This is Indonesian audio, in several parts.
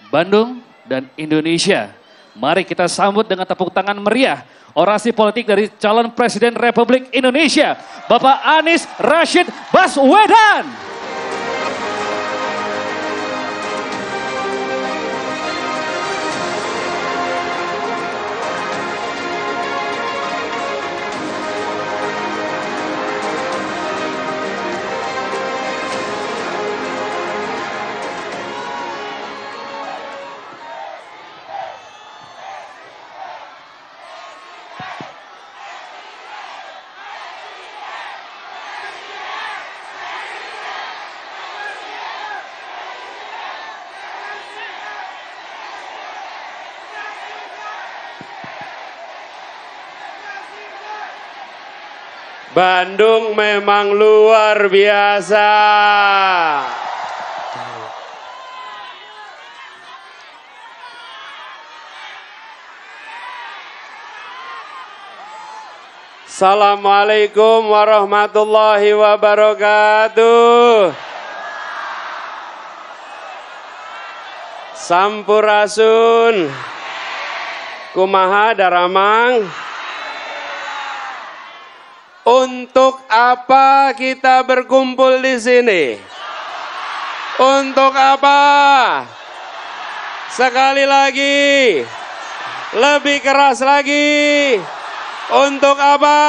Bandung, dan Indonesia. Mari kita sambut dengan tepuk tangan meriah orasi politik dari calon Presiden Republik Indonesia, Bapak Anies Rashid Baswedan. Bandung memang luar biasa. Assalamualaikum warahmatullahi wabarakatuh. Sampurasun. Kumaha daramang. Untuk apa kita berkumpul di sini? Untuk apa? Sekali lagi. Lebih keras lagi. Untuk apa?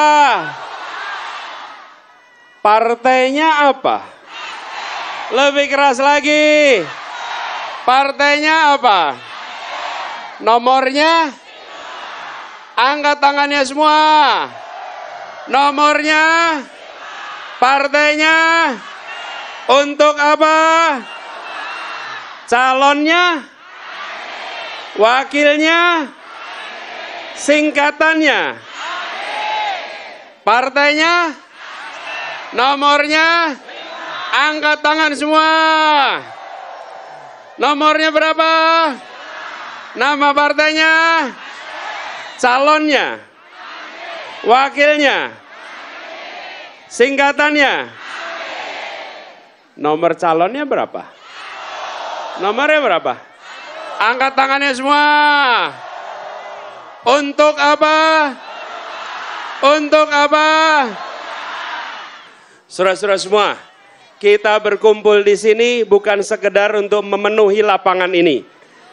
Partainya apa? Lebih keras lagi. Partainya apa? Nomornya? Angkat tangannya semua. Nomornya, partainya, untuk apa? Calonnya, wakilnya, singkatannya, partainya, nomornya, angkat tangan semua. Nomornya berapa? Nama partainya, calonnya, wakilnya, singkatannya. Nomor calonnya berapa? Nomornya berapa? Angkat tangannya semua. Untuk apa? Untuk apa? Saudara-saudara semua, kita berkumpul di sini bukan sekedar untuk memenuhi lapangan ini.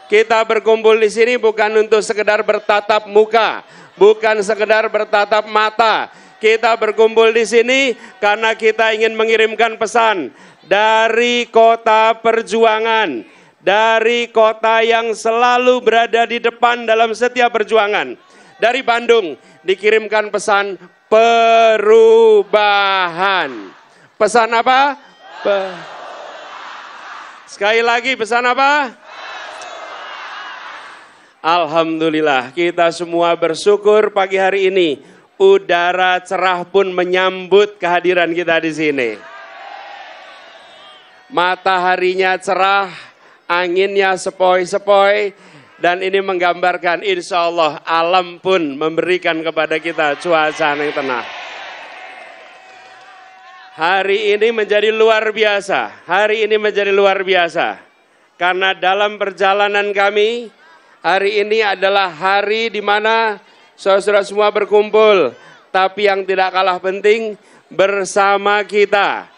Kita berkumpul di sini bukan untuk sekedar bertatap muka, bukan sekedar bertatap mata. Kita berkumpul di sini karena kita ingin mengirimkan pesan dari kota perjuangan, dari kota yang selalu berada di depan dalam setiap perjuangan. Dari Bandung dikirimkan pesan perubahan. Pesan apa? Sekali lagi pesan apa? Alhamdulillah, kita semua bersyukur pagi hari ini udara cerah pun menyambut kehadiran kita di sini. Mataharinya cerah, anginnya sepoi-sepoi, dan ini menggambarkan insya Allah alam pun memberikan kepada kita cuaca yang tenang. Hari ini menjadi luar biasa, hari ini menjadi luar biasa. Karena dalam perjalanan kami, hari ini adalah hari di mana saudara semua berkumpul, tapi yang tidak kalah penting bersama kita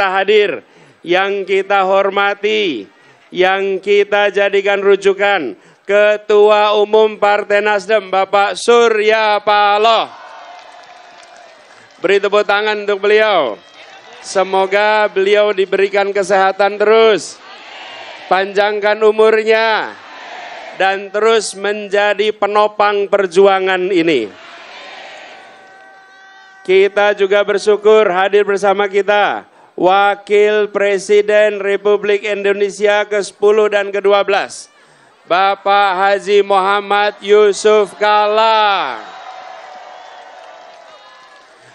hadir, yang kita hormati, yang kita jadikan rujukan, Ketua Umum Partai Nasdem Bapak Surya Paloh. Beri tepuk tangan untuk beliau. Semoga beliau diberikan kesehatan terus, panjangkan umurnya, dan terus menjadi penopang perjuangan ini. Kita juga bersyukur hadir bersama kita Wakil Presiden Republik Indonesia ke-10 dan ke-12, Bapak Haji Muhammad Yusuf Kalla.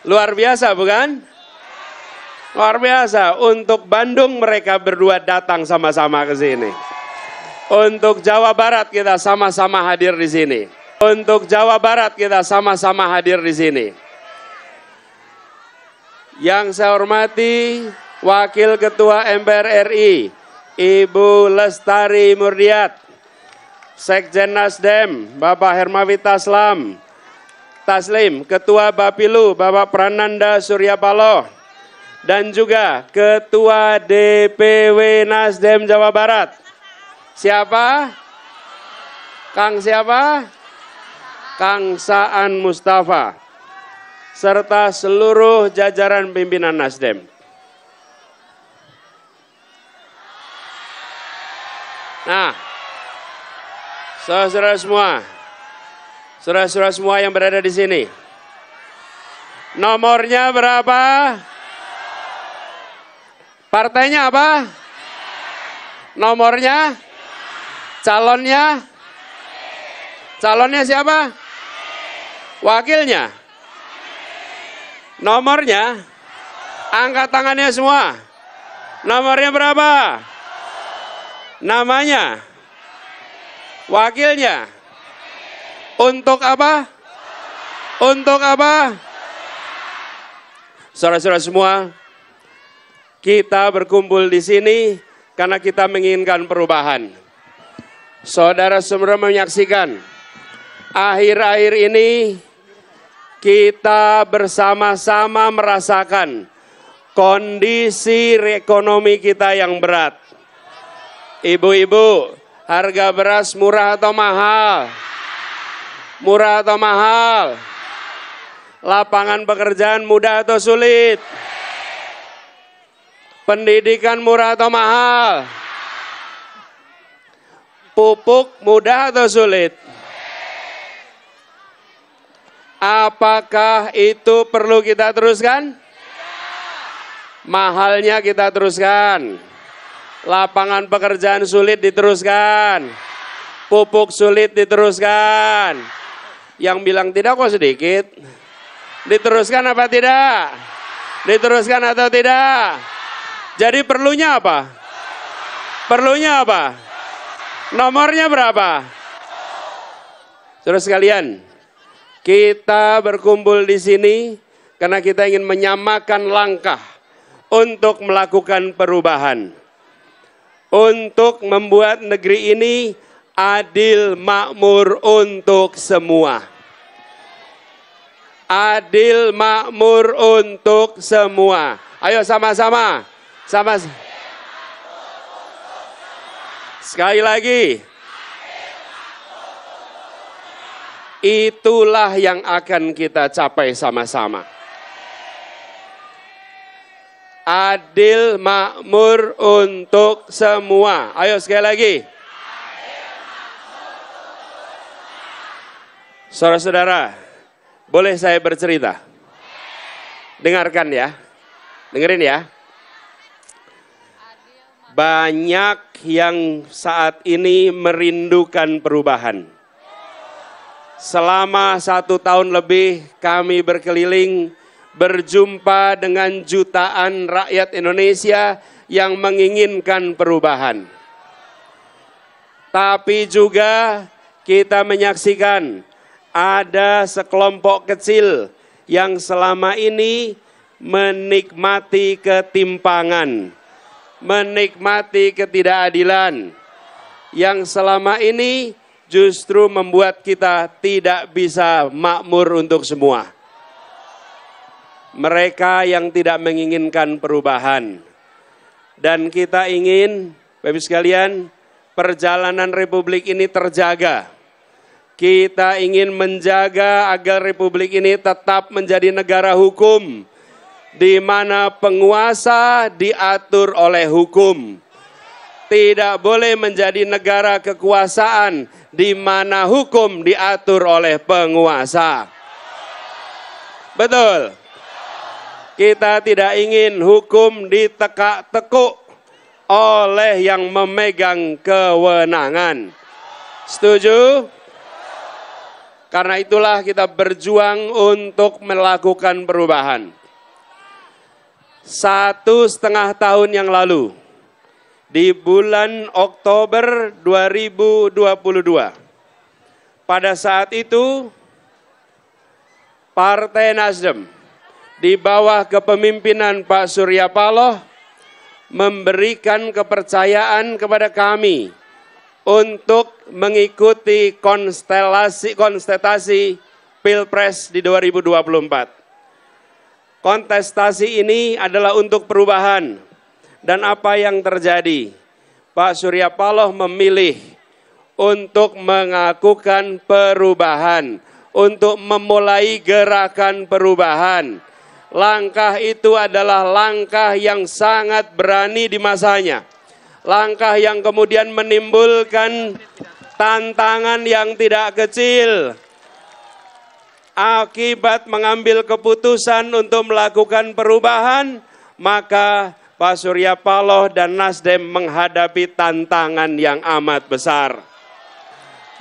Luar biasa bukan? Luar biasa. Untuk Bandung mereka berdua datang sama-sama ke sini. Untuk Jawa Barat kita sama-sama hadir di sini. Untuk Jawa Barat kita sama-sama hadir di sini. Yang saya hormati Wakil Ketua MPR RI Ibu Lestari Murdiat. Sekjen Nasdem, Bapak Hermawi Taslim. Ketua Bapilu, Bapak Prananda Surya Paloh. Dan juga Ketua DPW Nasdem Jawa Barat. Siapa? Kang siapa? Kang Saan Mustafa. Serta seluruh jajaran pimpinan Nasdem. Nah, saudara-saudara semua yang berada di sini. Nomornya berapa? Partainya apa? Nomornya? Calonnya? Calonnya siapa? Wakilnya? Nomornya? Angkat tangannya semua. Nomornya berapa? Namanya? Wakilnya? Untuk apa? Untuk apa? Saudara-saudara semua, kita berkumpul di sini karena kita menginginkan perubahan. Saudara semua menyaksikan, akhir-akhir ini kita bersama-sama merasakan kondisi ekonomi kita yang berat. Ibu-ibu, harga beras murah atau mahal? Murah atau mahal? Lapangan pekerjaan mudah atau sulit? Pendidikan murah atau mahal? Pupuk mudah atau sulit? Apakah itu perlu kita teruskan? Mahalnya kita teruskan. Lapangan pekerjaan sulit diteruskan. Pupuk sulit diteruskan. Yang bilang tidak kok sedikit. Diteruskan apa tidak? Diteruskan atau tidak? Jadi perlunya apa? Perlunya apa? Nomornya berapa? Saudara sekalian, kita berkumpul di sini karena kita ingin menyamakan langkah untuk melakukan perubahan. Untuk membuat negeri ini adil makmur untuk semua. Adil makmur untuk semua. Ayo sama-sama. Sekali lagi. Itulah yang akan kita capai sama-sama. Adil makmur untuk semua. Ayo sekali lagi. Saudara-saudara, boleh saya bercerita? Dengarkan ya. Dengerin ya. Banyak yang saat ini merindukan perubahan. Selama 1 tahun lebih kami berkeliling, berjumpa dengan jutaan rakyat Indonesia yang menginginkan perubahan. Tapi juga kita menyaksikan ada sekelompok kecil yang selama ini menikmati ketimpangan, menikmati ketidakadilan, yang selama ini justru membuat kita tidak bisa makmur untuk semua. Mereka yang tidak menginginkan perubahan. Dan kita ingin, Bapak Ibu sekalian, perjalanan Republik ini terjaga. Kita ingin menjaga agar Republik ini tetap menjadi negara hukum, di mana penguasa diatur oleh hukum. Tidak boleh menjadi negara kekuasaan, di mana hukum diatur oleh penguasa. Betul. Kita tidak ingin hukum ditekak-tekuk oleh yang memegang kewenangan. Setuju? Karena itulah kita berjuang untuk melakukan perubahan. 1,5 tahun yang lalu, di bulan Oktober 2022, pada saat itu Partai Nasdem di bawah kepemimpinan Pak Surya Paloh memberikan kepercayaan kepada kami untuk mengikuti kontestasi Pilpres di 2024. Kontestasi ini adalah untuk perubahan. Dan apa yang terjadi? Pak Surya Paloh memilih untuk melakukan perubahan, untuk memulai gerakan perubahan. Langkah itu adalah langkah yang sangat berani di masanya. Langkah yang kemudian menimbulkan tantangan yang tidak kecil. Akibat mengambil keputusan untuk melakukan perubahan, maka Pak Surya Paloh dan Nasdem menghadapi tantangan yang amat besar.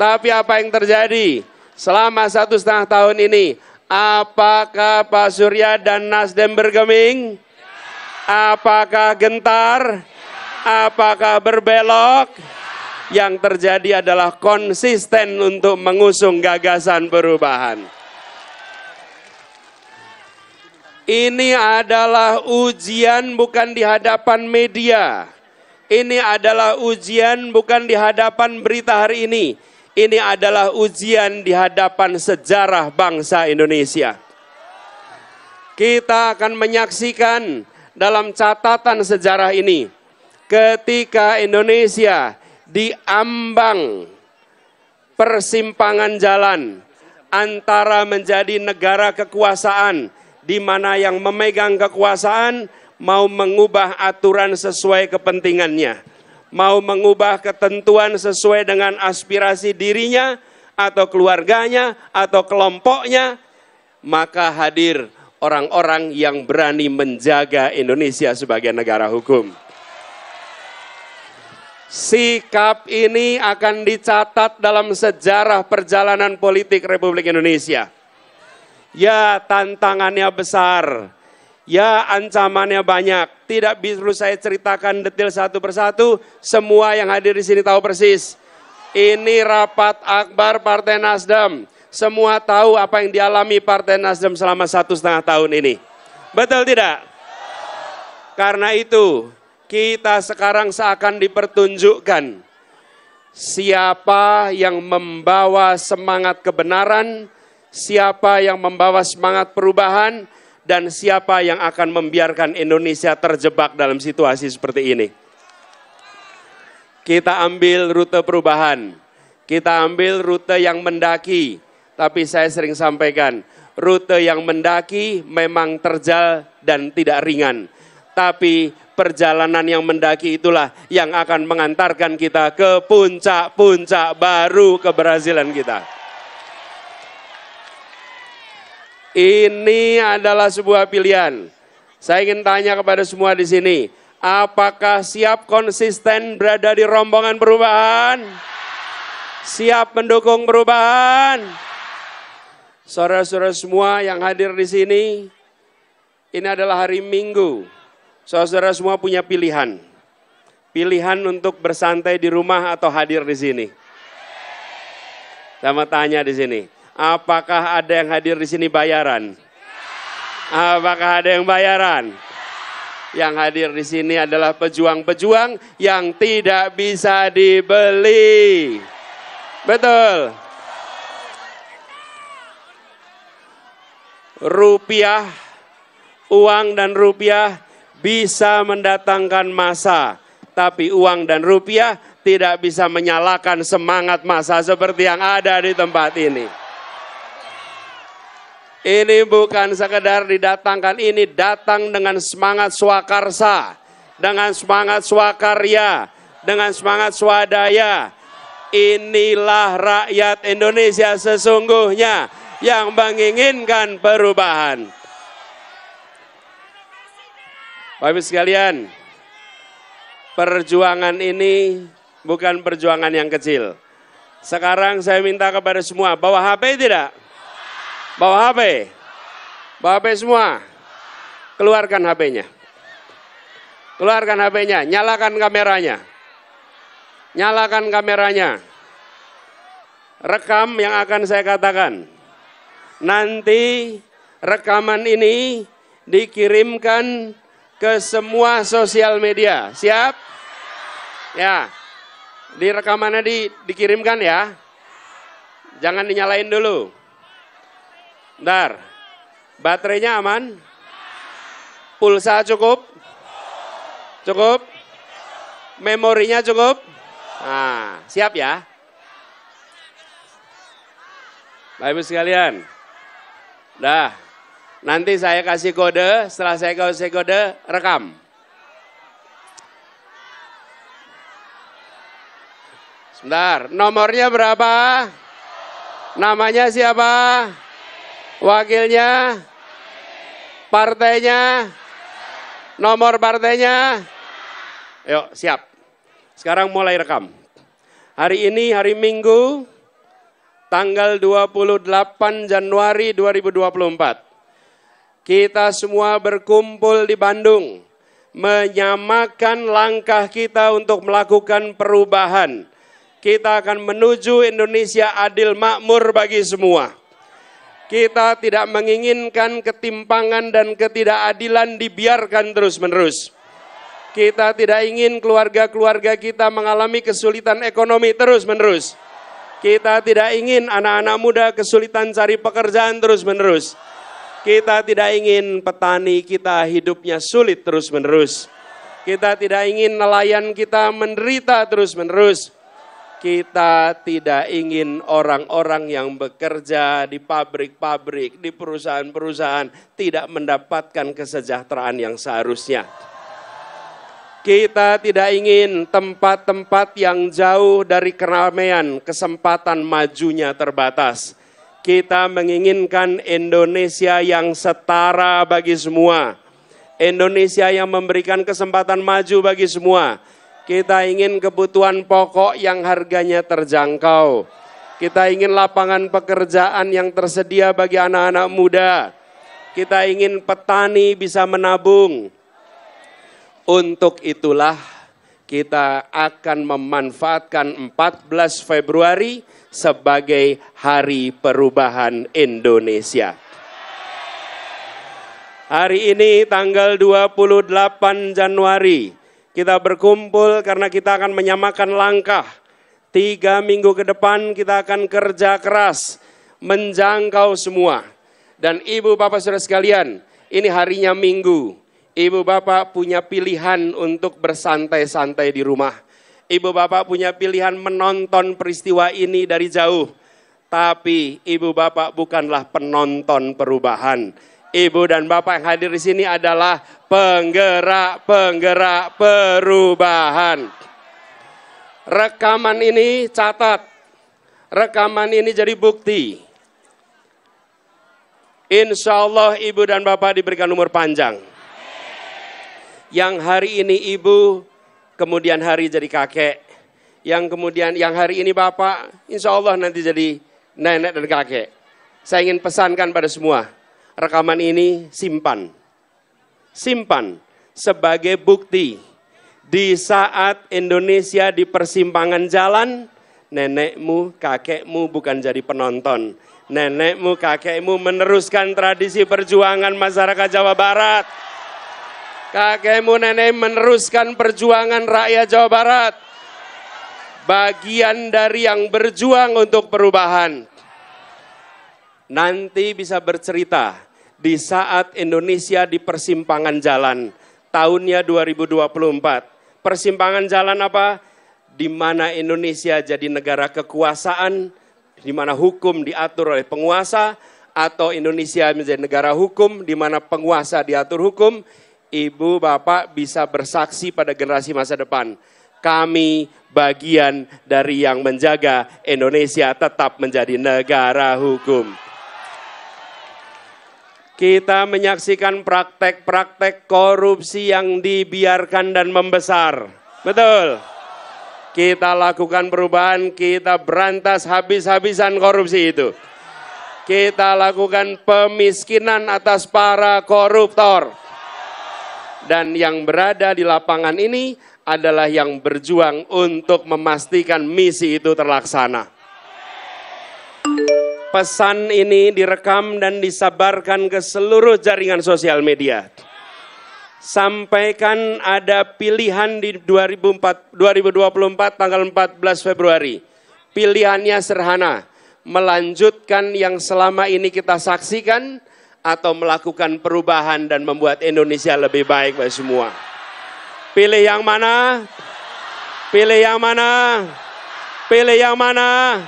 Tapi apa yang terjadi selama 1,5 tahun ini? Apakah Pak Surya dan Nasdem bergeming? Apakah gentar? Apakah berbelok? Yang terjadi adalah konsisten untuk mengusung gagasan perubahan. Ini adalah ujian bukan di hadapan media. Ini adalah ujian bukan di hadapan berita hari ini. Ini adalah ujian di hadapan sejarah bangsa Indonesia. Kita akan menyaksikan dalam catatan sejarah ini, ketika Indonesia diambang persimpangan jalan antara menjadi negara kekuasaan, di mana yang memegang kekuasaan mau mengubah aturan sesuai kepentingannya, mau mengubah ketentuan sesuai dengan aspirasi dirinya atau keluarganya atau kelompoknya, maka hadir orang-orang yang berani menjaga Indonesia sebagai negara hukum. Sikap ini akan dicatat dalam sejarah perjalanan politik Republik Indonesia. Ya, tantangannya besar. Ya, ancamannya banyak. Tidak perlu saya ceritakan detail satu persatu. Semua yang hadir di sini tahu persis. Ini rapat akbar Partai Nasdem. Semua tahu apa yang dialami Partai Nasdem selama 1,5 tahun ini. Betul tidak? Karena itu, kita sekarang seakan dipertunjukkan siapa yang membawa semangat kebenaran, siapa yang membawa semangat perubahan, dan siapa yang akan membiarkan Indonesia terjebak dalam situasi seperti ini. Kita ambil rute perubahan, kita ambil rute yang mendaki, tapi saya sering sampaikan, rute yang mendaki memang terjal dan tidak ringan. Tapi perjalanan yang mendaki itulah yang akan mengantarkan kita ke puncak-puncak baru keberhasilan kita. Ini adalah sebuah pilihan. Saya ingin tanya kepada semua di sini, apakah siap konsisten berada di rombongan perubahan? Siap mendukung perubahan? Saudara-saudara semua yang hadir di sini, ini adalah hari Minggu. Saudara semua punya pilihan. Pilihan untuk bersantai di rumah atau hadir di sini. Saya mau tanya di sini. Apakah ada yang hadir di sini bayaran? Apakah ada yang bayaran? Yang hadir di sini adalah pejuang-pejuang yang tidak bisa dibeli. Betul. Rupiah, uang dan rupiah bisa mendatangkan massa, tapi uang dan rupiah tidak bisa menyalakan semangat massa seperti yang ada di tempat ini. Ini bukan sekedar didatangkan, ini datang dengan semangat swakarsa, dengan semangat swakarya, dengan semangat swadaya. Inilah rakyat Indonesia sesungguhnya yang menginginkan perubahan. Bapak Ibu sekalian, perjuangan ini bukan perjuangan yang kecil. Sekarang saya minta kepada semua, bawa HP tidak? Bawa HP? Bawa HP semua? Keluarkan HP-nya. Keluarkan HP-nya, nyalakan kameranya. Nyalakan kameranya. Rekam yang akan saya katakan. Nanti rekaman ini dikirimkan ke semua sosial media. Siap? Ya. Di rekamannya dikirimkan ya. Jangan dinyalain dulu. Bentar. Baterainya aman? Pulsa cukup? Cukup? Memorinya cukup? Nah, siap ya? Bapak Ibu sekalian. Dah. Nanti saya kasih kode, setelah saya kasih kode, rekam. Sebentar, nomornya berapa? Namanya siapa? Wakilnya? Partainya? Nomor partainya? Yuk, siap. Sekarang mulai rekam. Hari ini hari Minggu, tanggal 28 Januari 2024. Kita semua berkumpul di Bandung, menyamakan langkah kita untuk melakukan perubahan. Kita akan menuju Indonesia adil makmur bagi semua. Kita tidak menginginkan ketimpangan dan ketidakadilan dibiarkan terus-menerus. Kita tidak ingin keluarga-keluarga kita mengalami kesulitan ekonomi terus-menerus. Kita tidak ingin anak-anak muda kesulitan cari pekerjaan terus-menerus. Kita tidak ingin petani kita hidupnya sulit terus-menerus. Kita tidak ingin nelayan kita menderita terus-menerus. Kita tidak ingin orang-orang yang bekerja di pabrik-pabrik, di perusahaan-perusahaan tidak mendapatkan kesejahteraan yang seharusnya. Kita tidak ingin tempat-tempat yang jauh dari keramaian, kesempatan majunya terbatas. Kita menginginkan Indonesia yang setara bagi semua. Indonesia yang memberikan kesempatan maju bagi semua. Kita ingin kebutuhan pokok yang harganya terjangkau. Kita ingin lapangan pekerjaan yang tersedia bagi anak-anak muda. Kita ingin petani bisa menabung. Untuk itulah kita akan memanfaatkan 14 Februari sebagai Hari Perubahan Indonesia. Hari ini tanggal 28 Januari kita berkumpul karena kita akan menyamakan langkah. 3 minggu ke depan kita akan kerja keras menjangkau semua. Dan Ibu Bapak Saudara sekalian, ini harinya Minggu. Ibu Bapak punya pilihan untuk bersantai-santai di rumah. Ibu Bapak punya pilihan menonton peristiwa ini dari jauh. Tapi Ibu Bapak bukanlah penonton perubahan. Ibu dan Bapak yang hadir di sini adalah penggerak-penggerak perubahan. Rekaman ini catat. Rekaman ini jadi bukti. Insya Allah Ibu dan Bapak diberikan umur panjang. Yang hari ini Ibu, kemudian hari jadi kakek. Yang kemudian yang hari ini Bapak, insya Allah nanti jadi nenek dan kakek. Saya ingin pesankan pada semua, rekaman ini simpan. Simpan sebagai bukti. Di saat Indonesia di persimpangan jalan, nenekmu, kakekmu bukan jadi penonton. Nenekmu, kakekmu meneruskan tradisi perjuangan masyarakat Jawa Barat. Kakekmu, nenek meneruskan perjuangan rakyat Jawa Barat. Bagian dari yang berjuang untuk perubahan. Nanti bisa bercerita di saat Indonesia di persimpangan jalan. Tahunnya 2024. Persimpangan jalan apa? Di mana Indonesia jadi negara kekuasaan, di mana hukum diatur oleh penguasa, atau Indonesia menjadi negara hukum, di mana penguasa diatur hukum. Ibu, Bapak bisa bersaksi pada generasi masa depan. Kami bagian dari yang menjaga Indonesia tetap menjadi negara hukum. Kita menyaksikan praktek-praktek korupsi yang dibiarkan dan membesar. Betul. Kita lakukan perubahan, kita berantas habis-habisan korupsi itu. Kita lakukan pemiskinan atas para koruptor. Dan yang berada di lapangan ini adalah yang berjuang untuk memastikan misi itu terlaksana. Pesan ini direkam dan disabarkan ke seluruh jaringan sosial media. sampaikan ada pilihan di 2024 tanggal 14 Februari. Pilihannya sederhana, melanjutkan yang selama ini kita saksikan atau melakukan perubahan dan membuat Indonesia lebih baik bagi semua. Pilih yang mana? Pilih yang mana? Pilih yang mana?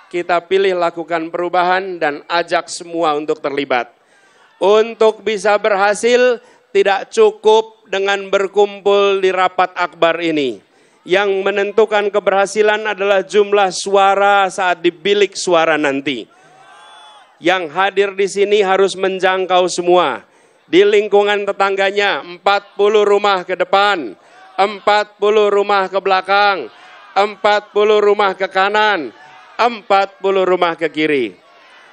Kita pilih lakukan perubahan dan ajak semua untuk terlibat. Untuk bisa berhasil tidak cukup dengan berkumpul di rapat akbar ini. Yang menentukan keberhasilan adalah jumlah suara saat di bilik suara nanti. Yang hadir di sini harus menjangkau semua. Di lingkungan tetangganya 40 rumah ke depan, 40 rumah ke belakang, 40 rumah ke kanan, 40 rumah ke kiri.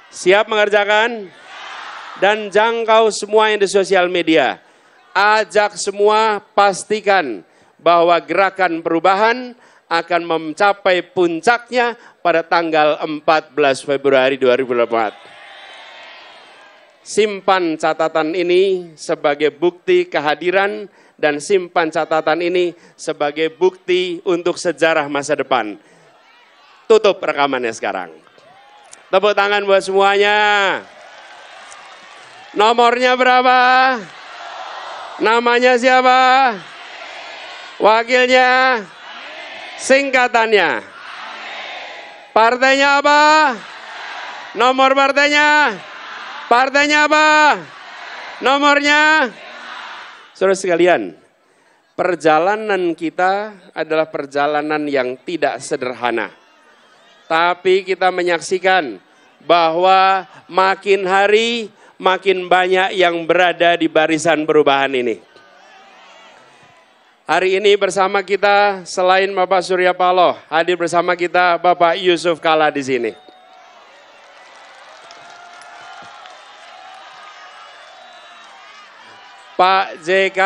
Siap mengerjakan? Dan jangkau semua yang di sosial media. Ajak semua, pastikan bahwa gerakan perubahan akan mencapai puncaknya pada tanggal 14 Februari 2024. Simpan catatan ini sebagai bukti kehadiran dan simpan catatan ini sebagai bukti untuk sejarah masa depan. Tutup rekamannya sekarang. Tepuk tangan buat semuanya. Nomornya berapa? Namanya siapa? Wakilnya? Singkatannya? Partainya apa? Nomor partainya? Partainya apa? Nomornya? Saudara sekalian, perjalanan kita adalah perjalanan yang tidak sederhana. Tapi kita menyaksikan bahwa makin hari makin banyak yang berada di barisan perubahan ini. Hari ini bersama kita selain Bapak Surya Paloh, hadir bersama kita Bapak Yusuf Kalla di sini. Pak JK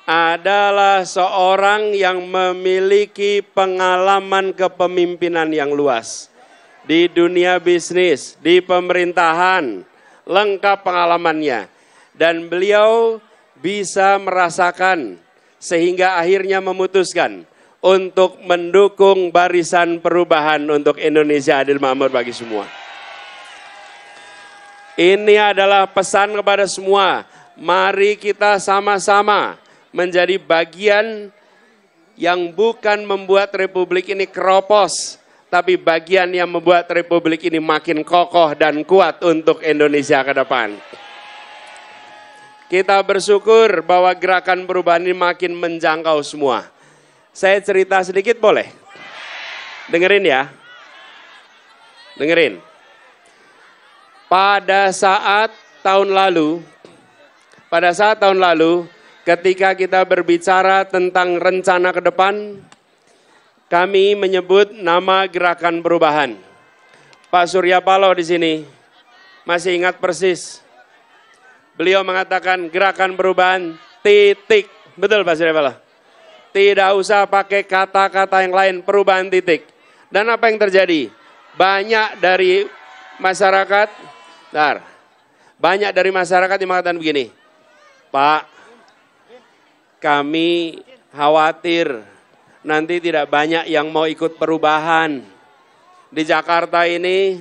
adalah seorang yang memiliki pengalaman kepemimpinan yang luas. Di dunia bisnis, di pemerintahan, lengkap pengalamannya. Dan beliau bisa merasakan sehingga akhirnya memutuskan untuk mendukung barisan perubahan untuk Indonesia adil makmur bagi semua. Ini adalah pesan kepada semua. Mari kita sama-sama menjadi bagian yang bukan membuat Republik ini keropos, tapi bagian yang membuat Republik ini makin kokoh dan kuat untuk Indonesia ke depan. Kita bersyukur bahwa gerakan perubahan ini makin menjangkau semua. Saya cerita sedikit boleh? Dengerin ya. Dengerin. Pada saat tahun lalu, ketika kita berbicara tentang rencana ke depan, kami menyebut nama gerakan perubahan. Pak Surya Paloh di sini masih ingat persis. Beliau mengatakan gerakan perubahan titik. Betul Pak Surya Paloh? Tidak usah pakai kata-kata yang lain, perubahan titik. Dan apa yang terjadi? Banyak dari masyarakat, yang mengatakan begini, Pak, kami khawatir nanti tidak banyak yang mau ikut perubahan. Di Jakarta ini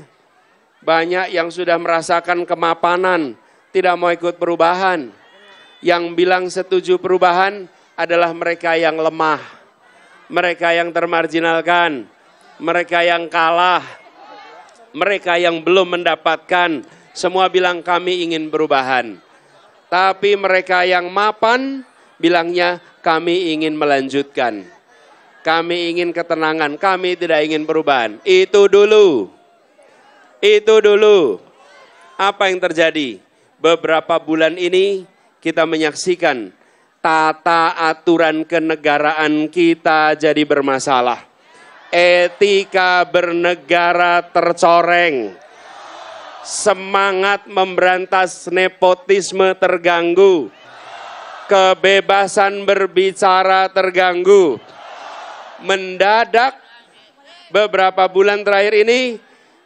banyak yang sudah merasakan kemapanan, tidak mau ikut perubahan. Yang bilang setuju perubahan adalah mereka yang lemah, mereka yang termarginalkan, mereka yang kalah, mereka yang belum mendapatkan. Semua bilang kami ingin perubahan. Tapi mereka yang mapan bilangnya kami ingin melanjutkan. Kami ingin ketenangan, kami tidak ingin perubahan. Itu dulu. Apa yang terjadi? Beberapa bulan ini kita menyaksikan tata aturan kenegaraan kita jadi bermasalah. Etika bernegara tercoreng. Semangat memberantas nepotisme terganggu. Kebebasan berbicara terganggu. Mendadak beberapa bulan terakhir ini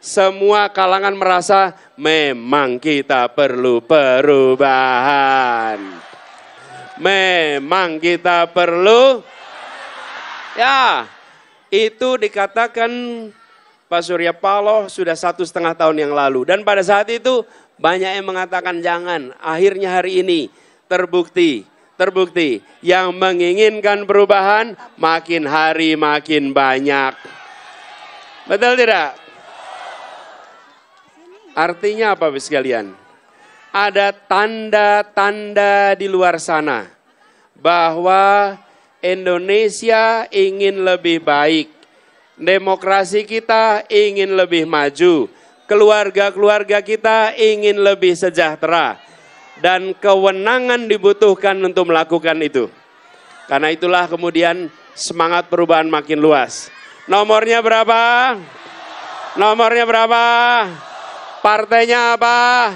semua kalangan merasa memang kita perlu perubahan. Memang kita perlu, ya itu dikatakan Pak Surya Paloh sudah 1,5 tahun yang lalu. Dan pada saat itu banyak yang mengatakan jangan. Akhirnya hari ini terbukti yang menginginkan perubahan makin hari makin banyak. Betul tidak? Artinya apa Bapak sekalian? Ada tanda-tanda di luar sana bahwa Indonesia ingin lebih baik. Demokrasi kita ingin lebih maju. Keluarga-keluarga kita ingin lebih sejahtera. Dan kewenangan dibutuhkan untuk melakukan itu. Karena itulah kemudian semangat perubahan makin luas. Nomornya berapa? Nomornya berapa? Partainya apa?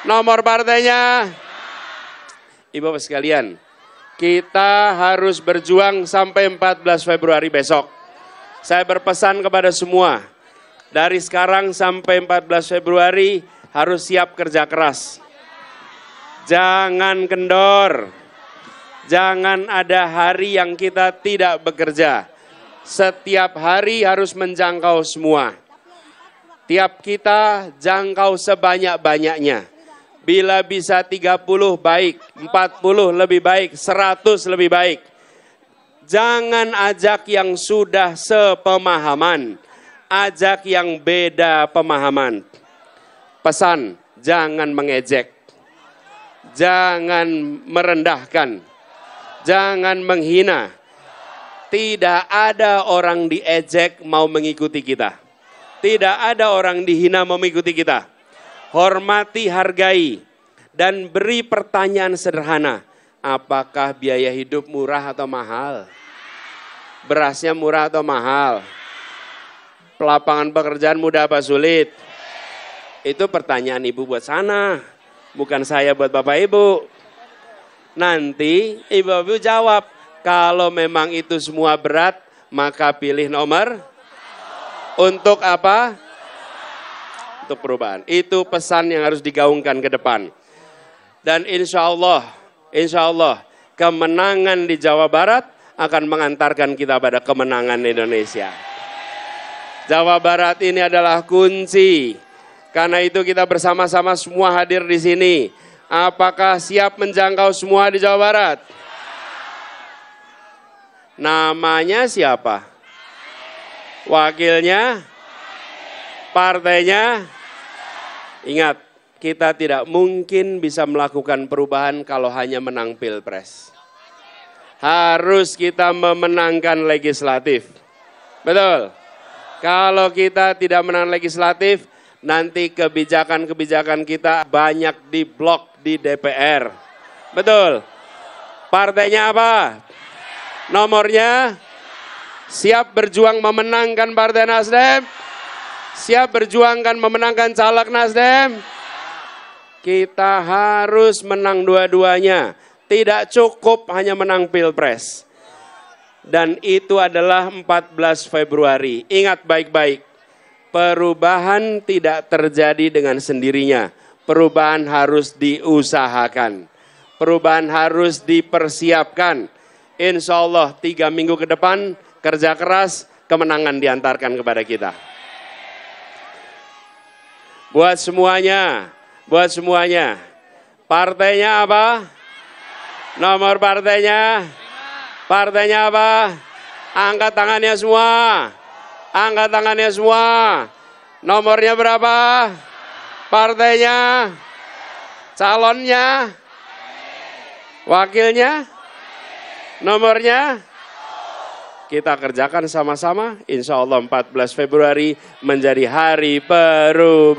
Nomor partainya? Ibu Bapak sekalian, kita harus berjuang sampai 14 Februari besok. Saya berpesan kepada semua, dari sekarang sampai 14 Februari harus siap kerja keras. Jangan kendor, jangan ada hari yang kita tidak bekerja. Setiap hari harus menjangkau semua. Tiap kita jangkau sebanyak-banyaknya. Bila bisa 30 baik, 40 lebih baik, 100 lebih baik. Jangan ajak yang sudah sepemahaman, ajak yang beda pemahaman. Pesan, jangan mengejek, jangan merendahkan, jangan menghina. Tidak ada orang diejek mau mengikuti kita. Tidak ada orang dihina mau mengikuti kita. Hormati, hargai, dan beri pertanyaan sederhana. Apakah biaya hidup murah atau mahal? Berasnya murah atau mahal? Lapangan pekerjaan mudah apa sulit? Itu pertanyaan ibu buat sana, bukan saya buat bapak ibu. Nanti ibu-ibu jawab, kalau memang itu semua berat, maka pilih nomor. Untuk apa? Untuk perubahan. Itu pesan yang harus digaungkan ke depan. Dan insya Allah, kemenangan di Jawa Barat akan mengantarkan kita pada kemenangan Indonesia. Jawa Barat ini adalah kunci. Karena itu kita bersama-sama semua hadir di sini. Apakah siap menjangkau semua di Jawa Barat? Namanya siapa? Wakilnya? Partainya? Ingat, kita tidak mungkin bisa melakukan perubahan kalau hanya menang pilpres. Harus kita memenangkan legislatif. Betul? Kalau kita tidak menang legislatif, nanti kebijakan-kebijakan kita banyak diblok di DPR. Betul? Partainya apa? Nomornya? Siap berjuang memenangkan Partai Nasdem? Siap berjuangkan memenangkan caleg Nasdem? Kita harus menang dua-duanya. Tidak cukup hanya menang pilpres. Dan itu adalah 14 Februari. Ingat baik-baik. Perubahan tidak terjadi dengan sendirinya. Perubahan harus diusahakan. Perubahan harus dipersiapkan. Insya Allah 3 minggu ke depan, kerja keras, kemenangan diantarkan kepada kita. Buat semuanya, partainya apa? Nomor partainya? Partainya apa? Angkat tangannya semua. Angkat tangannya semua. Nomornya berapa? Partainya? Calonnya? Wakilnya? Nomornya? Kita kerjakan sama-sama, insya Allah 14 Februari menjadi hari perubahan.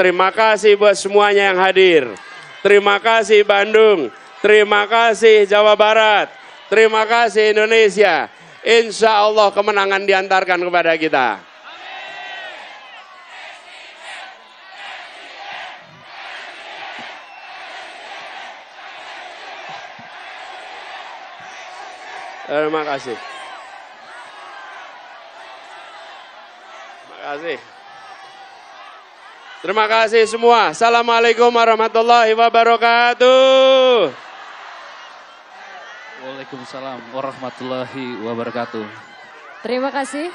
Terima kasih buat semuanya yang hadir. Terima kasih Bandung, terima kasih Jawa Barat, terima kasih Indonesia. Insya Allah kemenangan diantarkan kepada kita. Terima kasih. kasih. Terima kasih semua. Assalamualaikum warahmatullahi wabarakatuh. Waalaikumsalam warahmatullahi wabarakatuh. Terima kasih.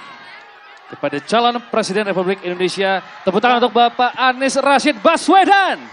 Kepada calon Presiden Republik Indonesia, tepuk tangan untuk Bapak Anies Rashid Baswedan.